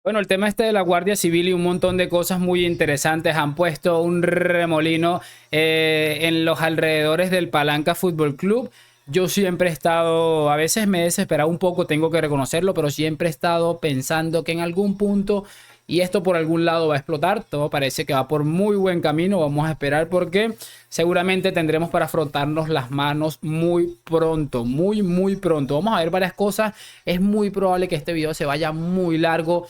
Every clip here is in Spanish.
Bueno, el tema este de la Guardia Civil y un montón de cosas muy interesantes han puesto un remolino en los alrededores del Palanca Fútbol Club. Yo siempre he estado, a veces me he desesperado un poco, tengo que reconocerlo, pero siempre he estado pensando que en algún punto, y esto por algún lado va a explotar, todo parece que va por muy buen camino, vamos a esperar porque seguramente tendremos para frotarnos las manos muy pronto, muy pronto. Vamos a ver varias cosas, es muy probable que este video se vaya muy largo,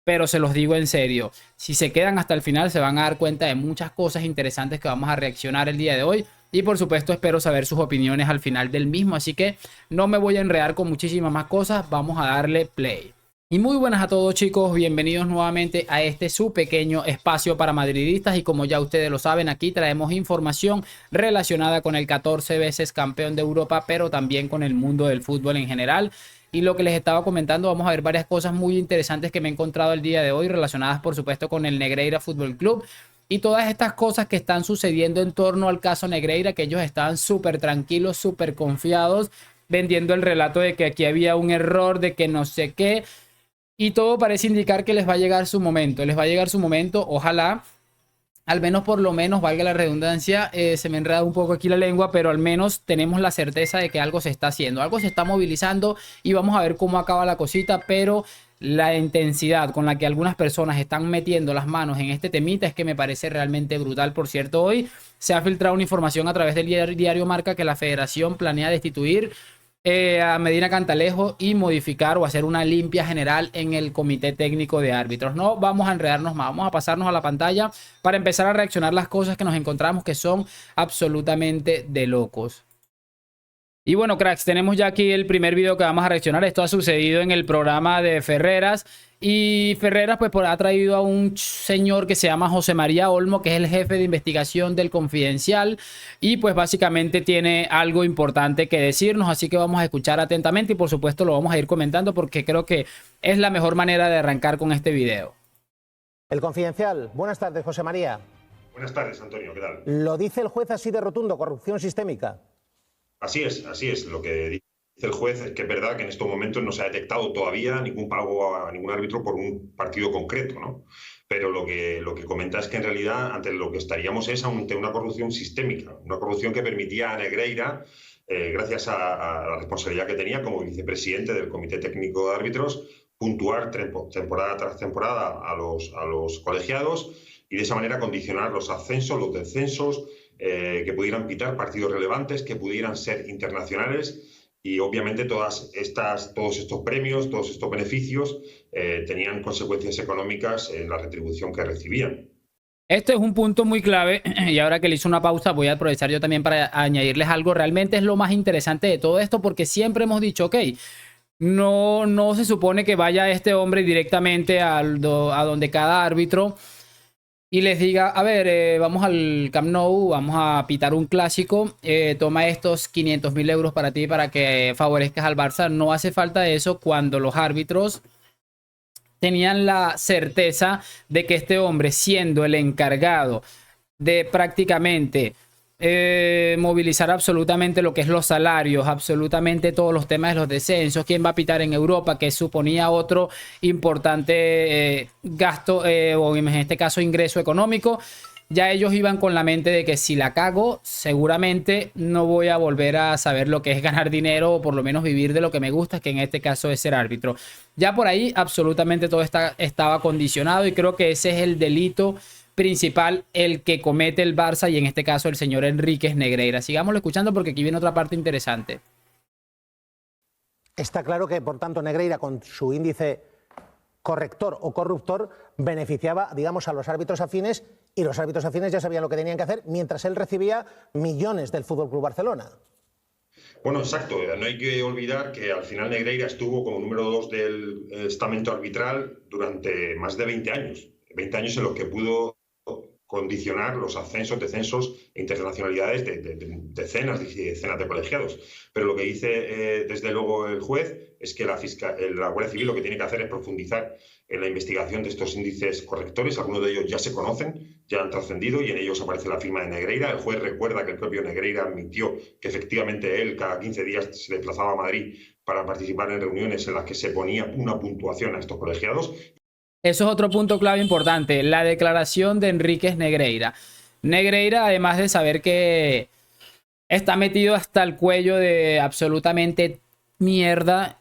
pero se los digo en serio, si se quedan hasta el final se van a dar cuenta de muchas cosas interesantes que vamos a reaccionar el día de hoy. Y por supuesto espero saber sus opiniones al final del mismo. Así que no me voy a enredar con muchísimas más cosas. Vamos a darle play. Y muy buenas a todos chicos, bienvenidos nuevamente a este su pequeño espacio para madridistas y como ya ustedes lo saben, aquí traemos información relacionada con el 14 veces campeón de Europa, pero también con el mundo del fútbol en general. Y lo que les estaba comentando, vamos a ver varias cosas muy interesantes que me he encontrado el día de hoy relacionadas por supuesto con el Negreira Fútbol Club y todas estas cosas que están sucediendo en torno al caso Negreira, que ellos estaban súper tranquilos, súper confiados, vendiendo el relato de que aquí había un error, de que no sé qué, y todo parece indicar que les va a llegar su momento, les va a llegar su momento, ojalá, al menos por lo menos, valga la redundancia, se me enreda un poco aquí la lengua, pero al menos tenemos la certeza de que algo se está haciendo, algo se está movilizando y vamos a ver cómo acaba la cosita, pero la intensidad con la que algunas personas están metiendo las manos en este temita es que me parece realmente brutal. Por cierto, hoy se ha filtrado una información a través del diario Marca que la federación planea destituir a Medina Cantalejo y modificar o hacer una limpia general en el comité técnico de árbitros. No vamos a enredarnos más, vamos a pasarnos a la pantalla para empezar a reaccionar las cosas que nos encontramos que son absolutamente de locos. Y bueno, cracks, tenemos ya aquí el primer video que vamos a reaccionar. Esto ha sucedido en el programa de Ferreras. Y Ferreras pues ha traído a un señor que se llama José María Olmo, que es el jefe de investigación del Confidencial. Y pues básicamente tiene algo importante que decirnos. Así que vamos a escuchar atentamente y por supuesto lo vamos a ir comentando porque creo que es la mejor manera de arrancar con este video. El Confidencial. Buenas tardes, José María. Buenas tardes, Antonio, ¿qué tal? Lo dice el juez así de rotundo, corrupción sistémica. Así es. Lo que dice el juez es que es verdad que en estos momentos no se ha detectado todavía ningún pago a ningún árbitro por un partido concreto, ¿no? Pero lo que comenta es que en realidad ante lo que estaríamos es ante una corrupción sistémica, una corrupción que permitía a Negreira, gracias a la responsabilidad que tenía como vicepresidente del Comité Técnico de Árbitros, puntuar temporada tras temporada a los colegiados y de esa manera condicionar los ascensos, los descensos, que pudieran pitar partidos relevantes, que pudieran ser internacionales y obviamente todos estos premios, todos estos beneficios tenían consecuencias económicas en la retribución que recibían. Este es un punto muy clave y ahora que le hice una pausa voy a aprovechar yo también para añadirles algo. Realmente es lo más interesante de todo esto porque siempre hemos dicho, ok, no se supone que vaya este hombre directamente a donde cada árbitro y les diga, a ver, vamos al Camp Nou, vamos a pitar un clásico, toma estos 500.000 euros para ti para que favorezcas al Barça. No hace falta eso cuando los árbitros tenían la certeza de que este hombre, siendo el encargado de prácticamente movilizar absolutamente lo que es los salarios, absolutamente todos los temas de los descensos, quién va a pitar en Europa, que suponía otro importante gasto o en este caso ingreso económico, ya ellos iban con la mente de que si la cago, seguramente no voy a volver a saber lo que es ganar dinero o por lo menos vivir de lo que me gusta, que en este caso es ser árbitro. Ya por ahí absolutamente todo estaba condicionado y creo que ese es el delito principal, el que comete el Barça y en este caso el señor Enríquez Negreira. Sigámoslo escuchando porque aquí viene otra parte interesante. Está claro que, por tanto, Negreira, con su índice corrector o corruptor, beneficiaba, digamos, a los árbitros afines y los árbitros afines ya sabían lo que tenían que hacer mientras él recibía millones del FC Barcelona. Bueno, exacto. No hay que olvidar que al final Negreira estuvo como número 2 del estamento arbitral durante más de 20 años. 20 años en los que pudo condicionar los ascensos, descensos e internacionalidades de decenas y decenas de colegiados. Pero lo que dice desde luego el juez es que la Guardia Civil lo que tiene que hacer es profundizar en la investigación de estos índices correctores. Algunos de ellos ya se conocen, ya han trascendido y en ellos aparece la firma de Negreira. El juez recuerda que el propio Negreira admitió que efectivamente él cada 15 días se desplazaba a Madrid para participar en reuniones en las que se ponía una puntuación a estos colegiados. Eso es otro punto clave importante, la declaración de Enríquez Negreira. Negreira, además de saber que está metido hasta el cuello de absolutamente mierda,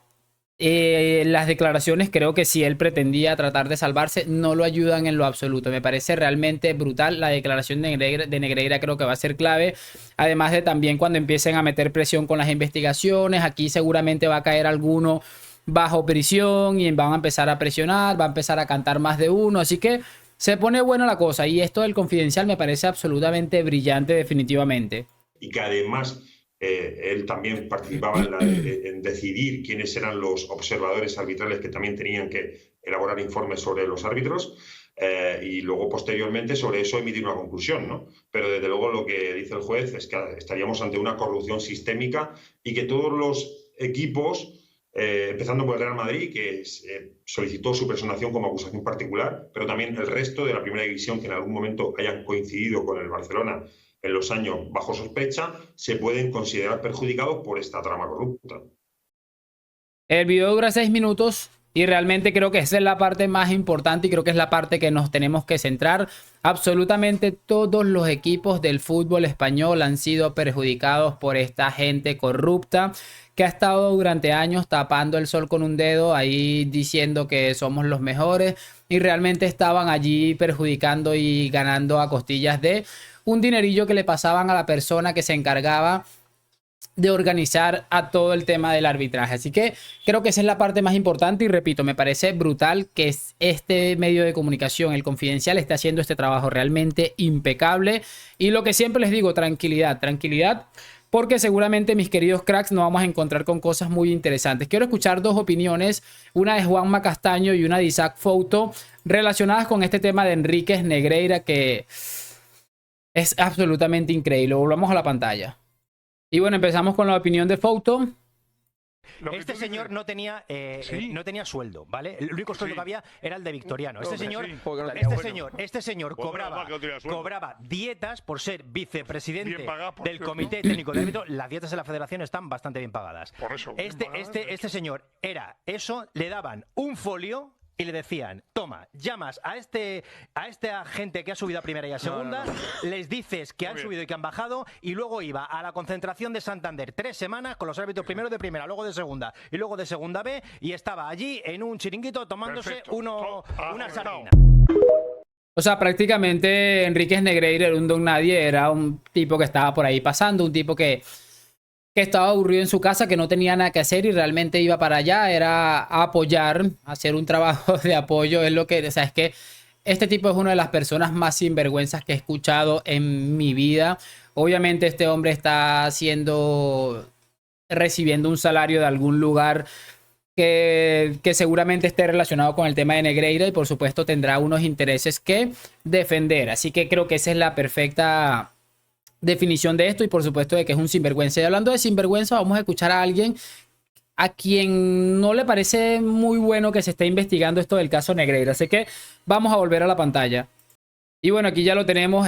las declaraciones, creo que si él pretendía tratar de salvarse, no lo ayudan en lo absoluto. Me parece realmente brutal. La declaración de Negreira creo que va a ser clave. Además de también cuando empiecen a meter presión con las investigaciones, aquí seguramente va a caer alguno bajo prisión y van a empezar a presionar, va a empezar a cantar más de uno. Así que se pone buena la cosa. Y esto del Confidencial me parece absolutamente brillante, definitivamente. Y que además él también participaba en decidir quiénes eran los observadores arbitrales que también tenían que elaborar informes sobre los árbitros y luego posteriormente sobre eso emitir una conclusión, ¿no? Pero desde luego lo que dice el juez es que estaríamos ante una corrupción sistémica y que todos los equipos, empezando por el Real Madrid, que solicitó su personación como acusación particular, pero también el resto de la primera división que en algún momento hayan coincidido con el Barcelona en los años bajo sospecha, se pueden considerar perjudicados por esta trama corrupta. El video dura 6 minutos y realmente creo que esa es la parte más importante y creo que es la parte que nos tenemos que centrar. Absolutamente todos los equipos del fútbol español han sido perjudicados por esta gente corrupta que ha estado durante años tapando el sol con un dedo, ahí diciendo que somos los mejores y realmente estaban allí perjudicando y ganando a costillas de un dinerillo que le pasaban a la persona que se encargaba de organizar a todo el tema del arbitraje. Así que creo que esa es la parte más importante y repito, me parece brutal que este medio de comunicación, el Confidencial, esté haciendo este trabajo realmente impecable. Y lo que siempre les digo, tranquilidad, tranquilidad, porque seguramente, mis queridos cracks, nos vamos a encontrar con cosas muy interesantes. Quiero escuchar dos opiniones, una de Juanma Castaño y una de Isaac Fouto, relacionadas con este tema de Enríquez Negreira, que es absolutamente increíble. Volvamos a la pantalla. Y bueno, empezamos con la opinión de Fouto. Este señor no tenía, no tenía sueldo, ¿vale? El único sueldo que había era el de Victoriano. Este señor cobraba dietas por ser vicepresidente del Comité Técnico de Árbitros. Las dietas de la Federación están bastante bien pagadas. Por eso. Este señor era eso, le daban un folio y le decían, toma, llamas a esta gente que ha subido a primera y a segunda, les dices que han subido y que han bajado, y luego iba a la concentración de Santander 3 semanas con los árbitros primero de primera, luego de segunda y luego de segunda B, y estaba allí en un chiringuito tomándose una sardina. O sea, prácticamente Enríquez Negreira era un don nadie, era un tipo que estaba por ahí pasando, un tipo que estaba aburrido en su casa, que no tenía nada que hacer y realmente iba para allá, era a apoyar, hacer un trabajo de apoyo. Es lo que, o sea, es que este tipo es una de las personas más sinvergüenzas que he escuchado en mi vida. Obviamente este hombre está recibiendo un salario de algún lugar que seguramente esté relacionado con el tema de Negreira y por supuesto tendrá unos intereses que defender. Así que creo que esa es la perfecta definición de esto y por supuesto de que es un sinvergüenza. Y hablando de sinvergüenza, vamos a escuchar a alguien a quien no le parece muy bueno que se esté investigando esto del caso Negreira. Así que vamos a volver a la pantalla. Y bueno, aquí ya lo tenemos,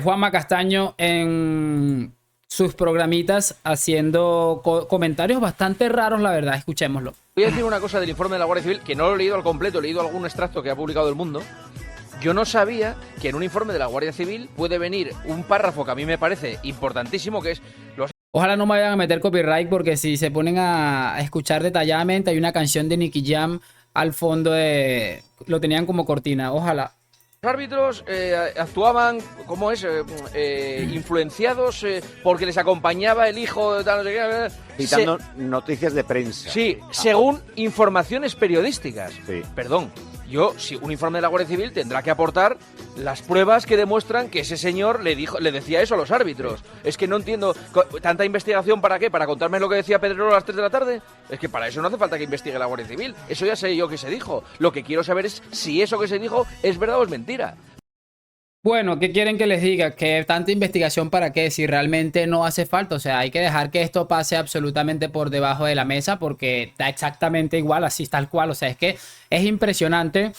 Juanma Castaño en sus programitas haciendo comentarios bastante raros, la verdad. Escuchémoslo. Voy a decir una cosa del informe de la Guardia Civil, que no lo he leído al completo, he leído algún extracto que ha publicado El Mundo. Yo no sabía que en un informe de la Guardia Civil puede venir un párrafo que a mí me parece importantísimo, que es... Ojalá no me vayan a meter copyright, porque si se ponen a escuchar detalladamente, hay una canción de Nicky Jam al fondo lo tenían como cortina. Ojalá. Los árbitros actuaban, ¿cómo es? Influenciados porque les acompañaba el hijo de tal, no sé qué. Citando noticias de prensa. Sí, según informaciones periodísticas. Sí. Perdón. Si un informe de la Guardia Civil tendrá que aportar las pruebas que demuestran que ese señor le decía eso a los árbitros. Es que no entiendo, ¿tanta investigación para qué? ¿Para contarme lo que decía Pedrero a las 3 de la tarde? Es que para eso no hace falta que investigue la Guardia Civil. Eso ya sé yo que se dijo. Lo que quiero saber es si eso que se dijo es verdad o es mentira. Bueno, ¿qué quieren que les diga? ¿Que tanta investigación para qué? Si realmente no hace falta. O sea, hay que dejar que esto pase absolutamente por debajo de la mesa porque está exactamente igual, así tal cual. O sea, es que es impresionante.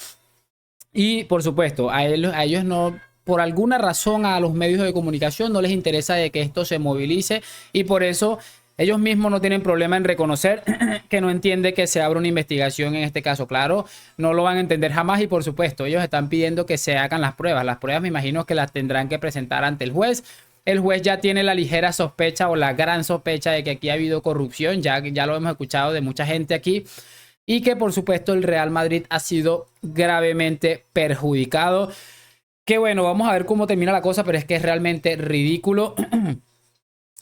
Y, por supuesto, a ellos no... Por alguna razón a los medios de comunicación no les interesa de que esto se movilice y por eso ellos mismos no tienen problema en reconocer que no entiende que se abra una investigación en este caso. Claro, no lo van a entender jamás y por supuesto ellos están pidiendo que se hagan las pruebas. Las pruebas me imagino que las tendrán que presentar ante el juez. El juez ya tiene la ligera sospecha o la gran sospecha de que aquí ha habido corrupción. Ya lo hemos escuchado de mucha gente aquí. Y que por supuesto el Real Madrid ha sido gravemente perjudicado. Que bueno, vamos a ver cómo termina la cosa, pero es que es realmente ridículo.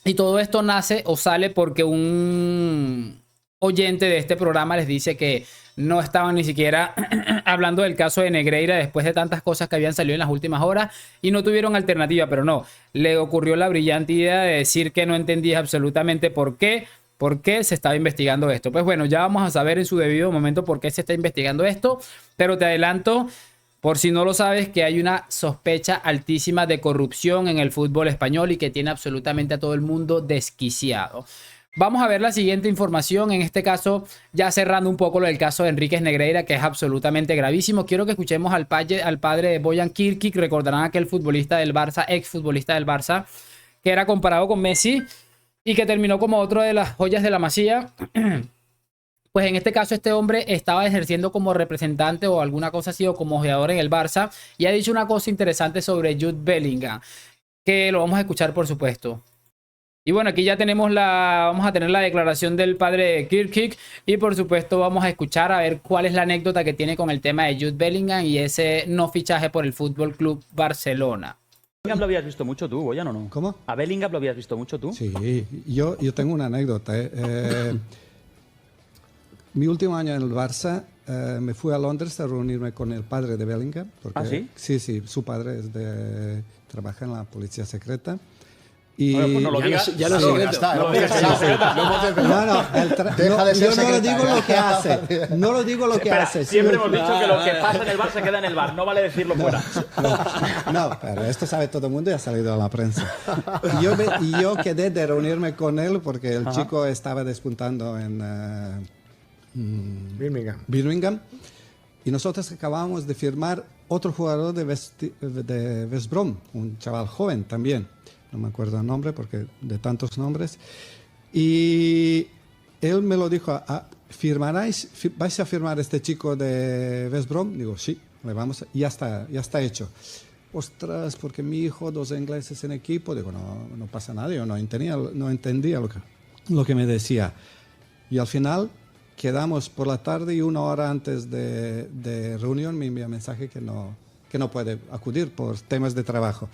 Y todo esto nace o sale porque un oyente de este programa les dice que no estaban ni siquiera hablando del caso de Negreira después de tantas cosas que habían salido en las últimas horas y no tuvieron alternativa, pero no, le ocurrió la brillante idea de decir que no entendía absolutamente por qué se estaba investigando esto. Pues bueno, ya vamos a saber en su debido momento por qué se está investigando esto, pero te adelanto, por si no lo sabes, que hay una sospecha altísima de corrupción en el fútbol español y que tiene absolutamente a todo el mundo desquiciado. Vamos a ver la siguiente información, en este caso ya cerrando un poco lo del caso de Enríquez Negreira, que es absolutamente gravísimo. Quiero que escuchemos al padre de Bojan Kirkic. Recordarán aquel futbolista del Barça, ex futbolista del Barça, que era comparado con Messi y que terminó como otro de las joyas de la Masía. Pues en este caso este hombre estaba ejerciendo como representante o alguna cosa así o como ojeador en el Barça y ha dicho una cosa interesante sobre Jude Bellingham, que lo vamos a escuchar por supuesto. Y bueno, aquí ya vamos a tener la declaración del padre de Kirkic y por supuesto vamos a escuchar a ver cuál es la anécdota que tiene con el tema de Jude Bellingham y ese no fichaje por el Fútbol Club Barcelona. ¿Bellingham lo habías visto mucho tú, Bojan, o no? ¿Cómo? ¿A Bellingham lo habías visto mucho tú? Sí, yo tengo una anécdota. Mi último año en el Barça, me fui a Londres a reunirme con el padre de Bellingham. Porque, ¿Ah, sí? Sí, su padre trabaja en la policía secreta. Y bueno, pues no lo digas. Ya no es secreto. No digas que no es secreto. Yo no lo digo lo que hace. No lo digo lo que hace. Siempre hemos dicho que lo que pasa en el Barça queda en el bar. No vale decirlo fuera. No, pero esto sabe todo el mundo y ha salido a la prensa. Y yo quedé de reunirme con él porque el chico estaba despuntando en Birmingham. Y nosotros acabábamos de firmar otro jugador de West Brom, un chaval joven también. No me acuerdo el nombre porque de tantos nombres. Y él me lo dijo, ¿vais a firmar este chico de West Brom? Digo, sí, ya está hecho. Ostras, porque mi hijo, 2 ingleses en equipo. Digo, no pasa nada, yo no entendía lo que me decía. Y al final quedamos por la tarde y 1 hora antes de reunión me envía mensaje que no puede acudir por temas de trabajo.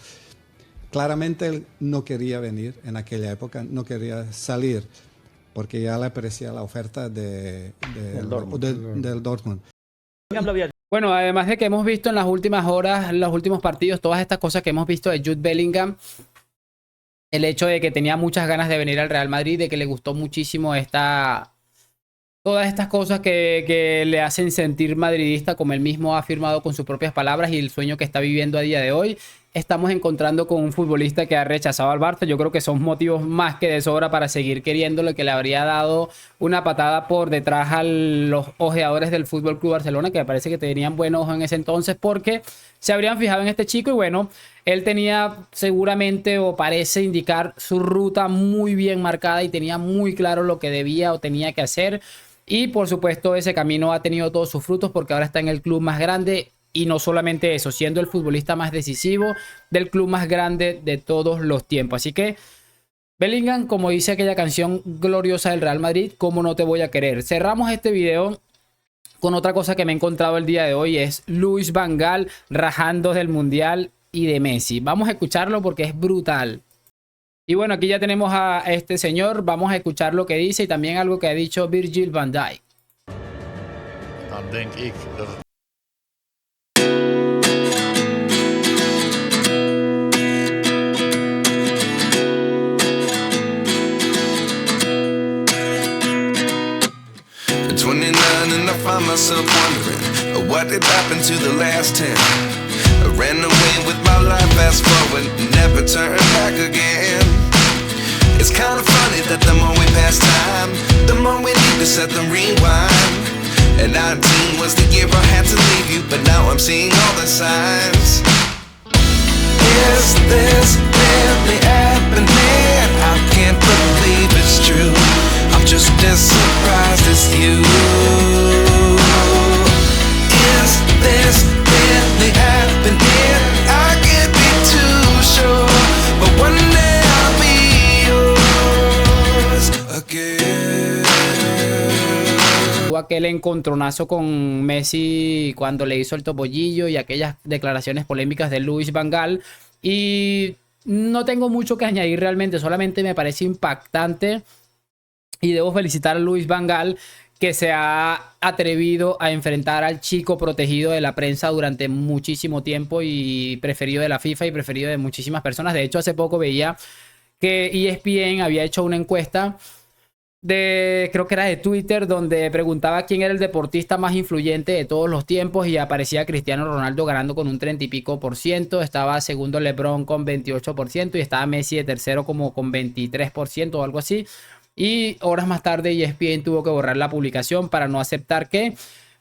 Claramente él no quería venir en aquella época, no quería salir, porque ya le parecía la oferta del Dortmund. Bueno, además de que hemos visto en las últimas horas, los últimos partidos, todas estas cosas que hemos visto de Jude Bellingham, el hecho de que tenía muchas ganas de venir al Real Madrid, de que le gustó muchísimo todas estas cosas que le hacen sentir madridista, como él mismo ha afirmado con sus propias palabras, y el sueño que está viviendo a día de hoy. Estamos encontrando con un futbolista que ha rechazado al Barça. Yo creo que son motivos más que de sobra para seguir queriéndolo, que le habría dado una patada por detrás a los ojeadores del Fútbol Club Barcelona, que me parece que tenían buen ojo en ese entonces, porque se habrían fijado en este chico y bueno, él tenía seguramente o parece indicar su ruta muy bien marcada y tenía muy claro lo que debía o tenía que hacer. Y por supuesto ese camino ha tenido todos sus frutos porque ahora está en el club más grande. Y no solamente eso, siendo el futbolista más decisivo del club más grande de todos los tiempos. Así que Bellingham, como dice aquella canción gloriosa del Real Madrid, ¿cómo no te voy a querer? Cerramos este video con otra cosa que me he encontrado el día de hoy. Es Louis van Gaal rajando del Mundial y de Messi. Vamos a escucharlo porque es brutal. Y bueno, aquí ya tenemos a este señor. Vamos a escuchar lo que dice y también algo que ha dicho Virgil van Dijk. Dan denk ik dat het find myself wondering what did happen to the last 10. I ran away with my life, fast forward, never turn back again. It's kind of funny that the more we pass time, the more we need to set the rewind. And 19 was the year I had to leave you, but now I'm seeing all the signs. Is this really happening? I can't believe it's true. I'm just as surprised as you. Is this really happening? I can't be too sure, but one day I'll be yours again. Tuvo aquel encontronazo con Messi cuando le hizo el topollillo y aquellas declaraciones polémicas de Louis van Gaal. Y no tengo mucho que añadir realmente, solamente me parece impactante y debo felicitar a Louis van Gaal, que se ha atrevido a enfrentar al chico protegido de la prensa durante muchísimo tiempo y preferido de la FIFA y preferido de muchísimas personas. De hecho, hace poco veía que ESPN había hecho una encuesta creo que era de Twitter, donde preguntaba quién era el deportista más influyente de todos los tiempos y aparecía Cristiano Ronaldo ganando con un 30 y pico %, estaba segundo LeBron con 28% y estaba Messi de tercero como con 23% o algo así. Y horas más tarde ESPN tuvo que borrar la publicación para no aceptar que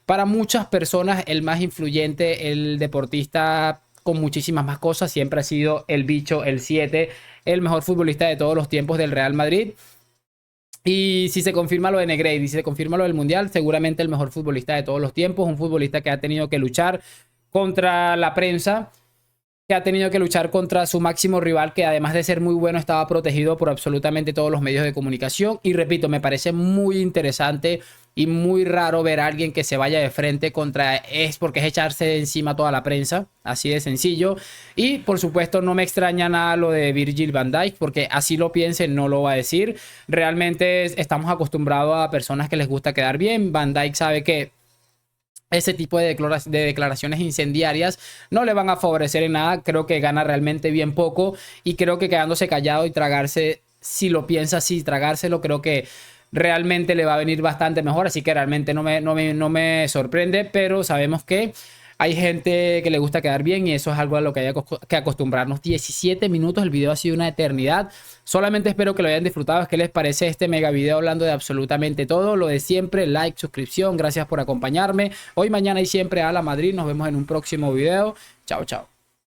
para muchas personas el más influyente, el deportista con muchísimas más cosas, siempre ha sido el bicho, el 7, el mejor futbolista de todos los tiempos del Real Madrid. Y si se confirma lo de Negreira y si se confirma lo del Mundial, seguramente el mejor futbolista de todos los tiempos, un futbolista que ha tenido que luchar contra la prensa, que ha tenido que luchar contra su máximo rival, que además de ser muy bueno estaba protegido por absolutamente todos los medios de comunicación. Y repito, me parece muy interesante y muy raro ver a alguien que se vaya de frente contra, porque es echarse encima toda la prensa, así de sencillo. Y por supuesto no me extraña nada lo de Virgil van Dijk, porque así lo piense no lo va a decir. Realmente estamos acostumbrados a personas que les gusta quedar bien. Van Dijk sabe que ese tipo de declaraciones incendiarias no le van a favorecer en nada. Creo que gana realmente bien poco y creo que quedándose callado y tragarse, si lo piensa así, tragárselo, creo que realmente le va a venir bastante mejor. Así que realmente no me sorprende, pero sabemos que hay gente que le gusta quedar bien y eso es algo a lo que hay que acostumbrarnos. 17 minutos, el video ha sido una eternidad. Solamente espero que lo hayan disfrutado. ¿Qué les parece este mega video hablando de absolutamente todo? Lo de siempre, like, suscripción. Gracias por acompañarme. Hoy, mañana y siempre a la Madrid. Nos vemos en un próximo video. Chao, chao.